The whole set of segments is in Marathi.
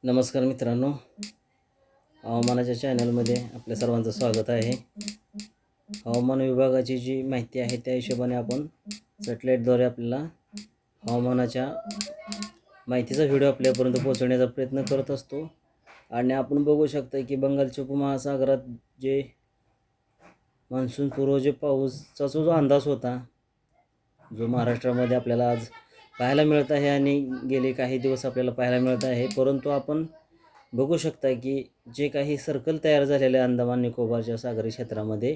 नमस्कार मित्रांनो, हवामानाच्या चॅनलमध्ये आपल्या सर्वांचं स्वागत आहे. हवामान विभागाची जी माहिती आहे त्या हिशोबाने आपण सॅटेलाईटद्वारे आपल्याला हवामानाच्या माहितीचा व्हिडिओ आपल्यापर्यंत पोहोचवण्याचा प्रयत्न करत असतो. आणि आपण बघू शकता की बंगालच्या उपमहासागरात जे मान्सून पूर्व जे पाऊसचा जो अंदाज होता, जो महाराष्ट्रामध्ये आपल्याला आज पाहायला मिळत आहे आणि गेले काही दिवस आपल्याला पाहायला मिळत आहे. परंतु आपण बघू शकता की जे काही सर्कल तयार झालेले आहे अंदमान निकोबारच्या सागरी क्षेत्रामध्ये,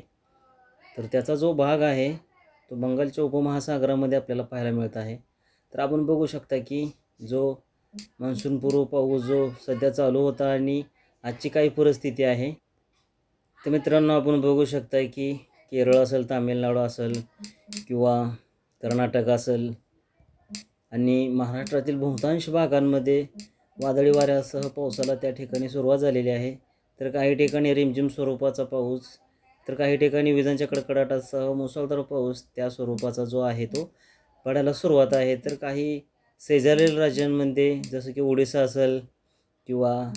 तर त्याचा जो भाग आहे तो बंगालच्या उपमहासागरामध्ये आपल्याला पाहायला मिळत आहे. तर आपण बघू शकता की जो मान्सून पूर्व पाऊस जो सध्या चालू होता आणि आजची काही परिस्थिती आहे. तर मित्रांनो, आपण बघू शकता की केरळ असेल, तामिळनाडू असेल किंवा कर्नाटक असेल आणि महाराष्ट्रातील बहुतांश भागांमध्ये वादळी वाऱ्यासह पावसाला त्या ठिकाणी सुरुवात झालेली आहे. तर काही ठिकाणी रिमझिम स्वरूपाचा पाऊस, तर काही ठिकाणी विजांच्या कडकडाटासह मुसळधार पाऊस त्या स्वरूपाचा जो आहे तो पडायला सुरुवात आहे. तर काही शेजारील राज्यांमध्ये जसं की ओडिसा असेल किंवा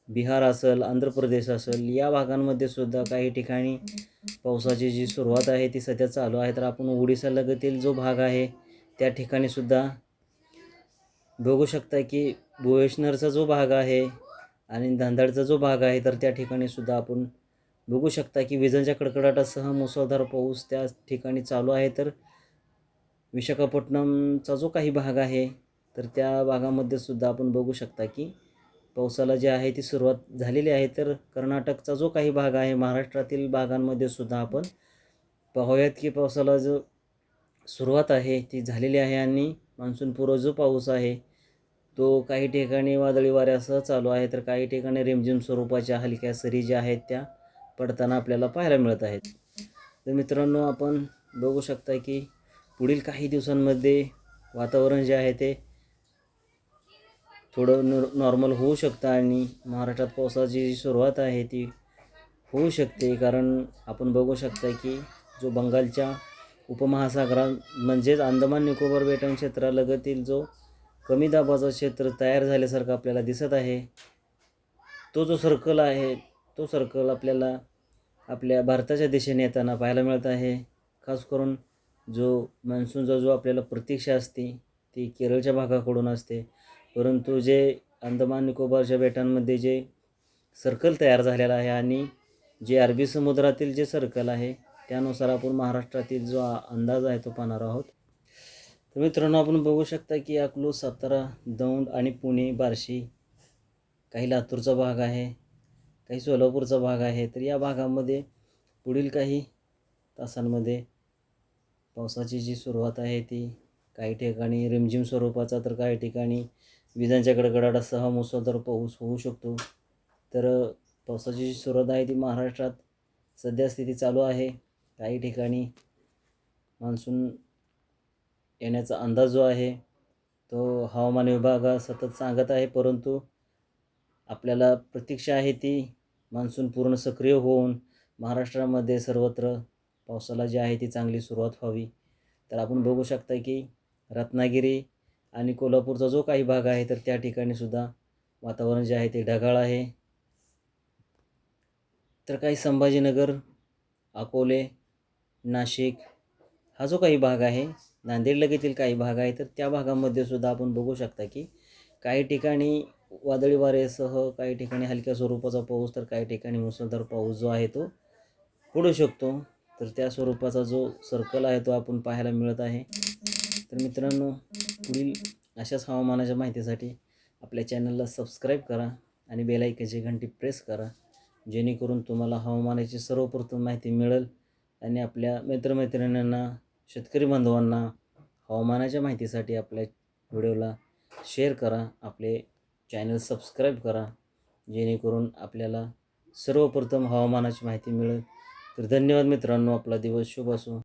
बिहार असेल, आंध्र प्रदेश असेल, या भागांमध्ये सुद्धा काही ठिकाणी पावसाची जी सुरुवात आहे ती सध्या चालू आहे. तर आपण ओडिसालगतील जो भाग आहे त्या ठिकाणी सुद्धा बघू शकता की भुवनेश्वरचा जो भाग आहे आणि धांदडचा जो भाग आहे, तर त्या ठिकाणी सुद्धा आपण बघू शकता की विजांच्या कडकडाटासह मुसळधार पाऊस त्या ठिकाणी चालू आहे. तर विशाखापट्टणमचा जो काही भाग आहे तर त्या भागामध्ये सुद्धा आपण बघू शकता की पावसाला जे आहे ती सुरुवात झालेली आहे. तर कर्नाटकचा जो काही भाग आहे, महाराष्ट्रातील भागांमध्ये सुद्धा आपण पाहूयात की पावसाला जो सुरुवात आहे ती झालेली आहे आणि मान्सूनपूर्व जो पाऊस आहे तो काही ठिकाणी वादळी वाऱ्यासह चालू आहे. तर काही ठिकाणी रिमझिम स्वरूपाच्या हलक्या सरी ज्या आहेत त्या पडताना आपल्याला पाहायला मिळत आहेत. तर मित्रांनो, आपण बघू शकता की पुढील काही दिवसांमध्ये वातावरण जे आहे ते थोडं नॉर्मल होऊ शकतं आणि महाराष्ट्रात पावसाची जी सुरुवात आहे ती होऊ शकते. कारण आपण बघू शकता की जो बंगालच्या उपमहासागरात म्हणजेच अंदमान निकोबार बेटांच्या क्षेत्रालगतील जो कमी दाबाचं क्षेत्र तयार झाल्यासारखं आपल्याला दिसत आहे, तो जो सर्कल आहे तो सर्कल आपल्याला आपल्या भारताच्या दिशेने येताना पाहायला मिळत आहे. खास करून जो मान्सूनचा जो आपल्याला प्रतीक्षा असते ती केरळच्या भागाकडून असते, परंतु जे अंदमान निकोबारच्या बेटांमध्ये जे सर्कल तयार झालेला आहे आणि जे अरबी समुद्रातील जे सर्कल आहे त्यानुसार आपण महाराष्ट्रातील जो अंदाज आहे तो पाहणार आहोत. तर मित्रांनो, आपण बघू शकता की अकलूज, सातारा, दौंड आणि पुणे, बार्शी, काही लातूरचा भाग आहे, काही सोलापूरचा भाग आहे. तर या भागामध्ये पुढील काही तासांमध्ये पावसाची जी सुरुवात आहे ती काही ठिकाणी रिमझिम स्वरूपाचा, तर काही ठिकाणी विजांच्या कडकडाटासह मुसळधार पाऊस होऊ शकतो. तर पावसाची जी सुरुवात आहे ती महाराष्ट्रात सध्या स्थिती चालू आहे. काही ठिकाणी मान्सून येण्याचा अंदाज जो आहे तो हवामान विभाग सतत सांगत आहे, परंतु आपल्याला प्रतीक्षा आहे ती मान्सून पूर्ण सक्रिय होऊन महाराष्ट्रामध्ये सर्वत्र पावसाला जी आहे ती चांगली सुरुवात व्हावी. तर आपण बघू शकता की रत्नागिरी आणि कोल्हापूरचा जो काही भाग आहे तर त्या ठिकाणी सुद्धा वातावरण जे आहे ते ढगाळ आहे. तर काही संभाजीनगर, अकोले, नाशिक हा जो काही भाग आहे, नांदेडलगतील काही भाग आहे, तर त्या भागामध्ये सुद्धा आपण बघू शकता की काही ठिकाणी वादळी वाऱ्यासह, काही ठिकाणी हलक्या स्वरूपाचा पाऊस, तर काही ठिकाणी मुसळधार पाऊस जो आहे तो पडू शकतो. तर त्या स्वरूपाचा जो सर्कल आहे तो आपण पाहायला मिळत आहे. तर मित्रांनो, पुढील अशाच हवामानाच्या माहितीसाठी आपल्या चॅनलला सबस्क्राईब करा आणि बेल आयकॉनची घंटी प्रेस करा, जेणेकरून तुम्हाला हवामानाची सर्वप्रथम माहिती मिळेल. आणि आपल्या मित्रमैत्रिणींना, शेतकरी बांधवांना हवामानाच्या माहितीसाठी आपल्या व्हिडिओला शेअर करा, आपले चॅनल सबस्क्राईब करा, जेणेकरून आपल्याला सर्वप्रथम हवामानाची माहिती मिळेल. तर धन्यवाद मित्रांनो, आपला दिवस शुभ असो.